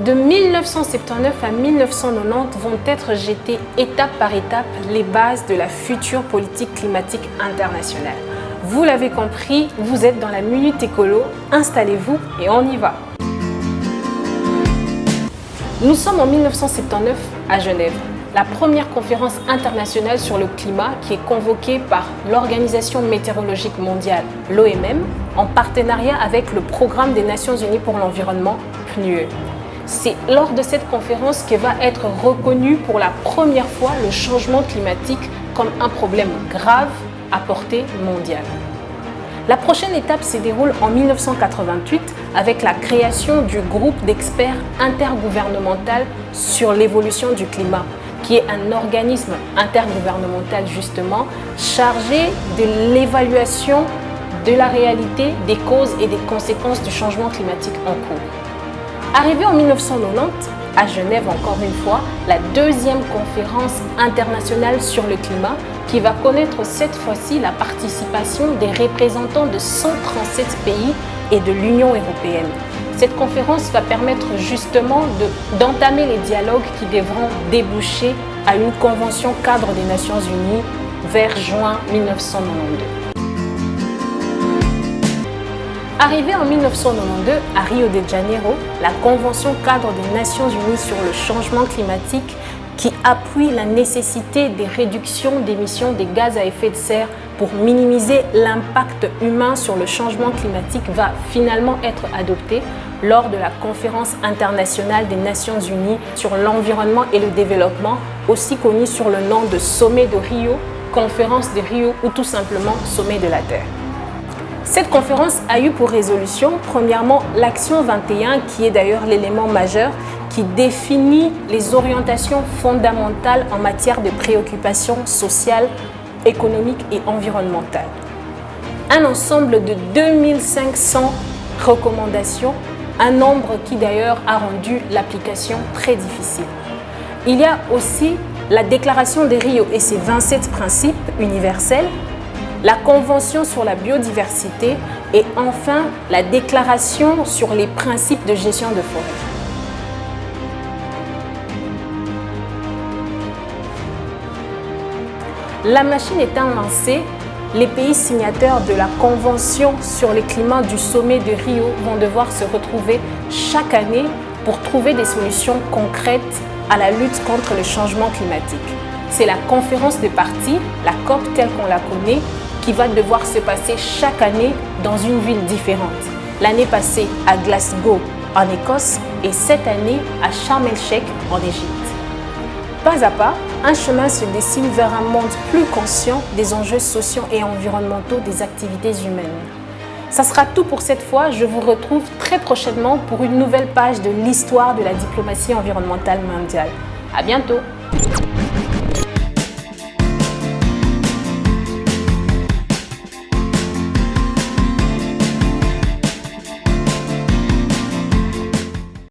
De 1979 à 1990 vont être jetées étape par étape les bases de la future politique climatique internationale. Vous l'avez compris, vous êtes dans la Minute Écolo, installez-vous et on y va. Nous sommes en 1979 à Genève, la première conférence internationale sur le climat qui est convoquée par l'Organisation météorologique mondiale, l'OMM, en partenariat avec le Programme des Nations Unies pour l'environnement, PNUE. C'est lors de cette conférence que va être reconnu pour la première fois le changement climatique comme un problème grave à portée mondiale. La prochaine étape se déroule en 1988 avec la création du groupe d'experts intergouvernemental sur l'évolution du climat, qui est un organisme intergouvernemental justement chargé de l'évaluation de la réalité des causes et des conséquences du changement climatique en cours. Arrivée en 1990, à Genève encore une fois, la deuxième conférence internationale sur le climat qui va connaître cette fois-ci la participation des représentants de 137 pays et de l'Union européenne. Cette conférence va permettre justement d'entamer les dialogues qui devront déboucher à une convention cadre des Nations Unies vers juin 1992. Arrivée en 1992 à Rio de Janeiro, la Convention cadre des Nations Unies sur le changement climatique qui appuie la nécessité des réductions d'émissions de gaz à effet de serre pour minimiser l'impact humain sur le changement climatique va finalement être adoptée lors de la Conférence internationale des Nations Unies sur l'environnement et le développement, aussi connue sur le nom de Sommet de Rio, Conférence de Rio ou tout simplement Sommet de la Terre. Cette conférence a eu pour résolution, premièrement, l'Action 21, qui est d'ailleurs l'élément majeur, qui définit les orientations fondamentales en matière de préoccupations sociales, économiques et environnementales. Un ensemble de 2500 recommandations, un nombre qui d'ailleurs a rendu l'application très difficile. Il y a aussi la Déclaration de Rio et ses 27 principes universels, la Convention sur la biodiversité et enfin la Déclaration sur les principes de gestion de forêt. La machine étant lancée, les pays signataires de la Convention sur le climat du sommet de Rio vont devoir se retrouver chaque année pour trouver des solutions concrètes à la lutte contre le changement climatique. C'est la conférence des parties, la COP telle qu'on la connaît, qui va devoir se passer chaque année dans une ville différente. L'année passée à Glasgow en Écosse et cette année à Sharm el-Sheikh en Égypte. Pas à pas, un chemin se dessine vers un monde plus conscient des enjeux sociaux et environnementaux des activités humaines. Ça sera tout pour cette fois. Je vous retrouve très prochainement pour une nouvelle page de l'histoire de la diplomatie environnementale mondiale. À bientôt!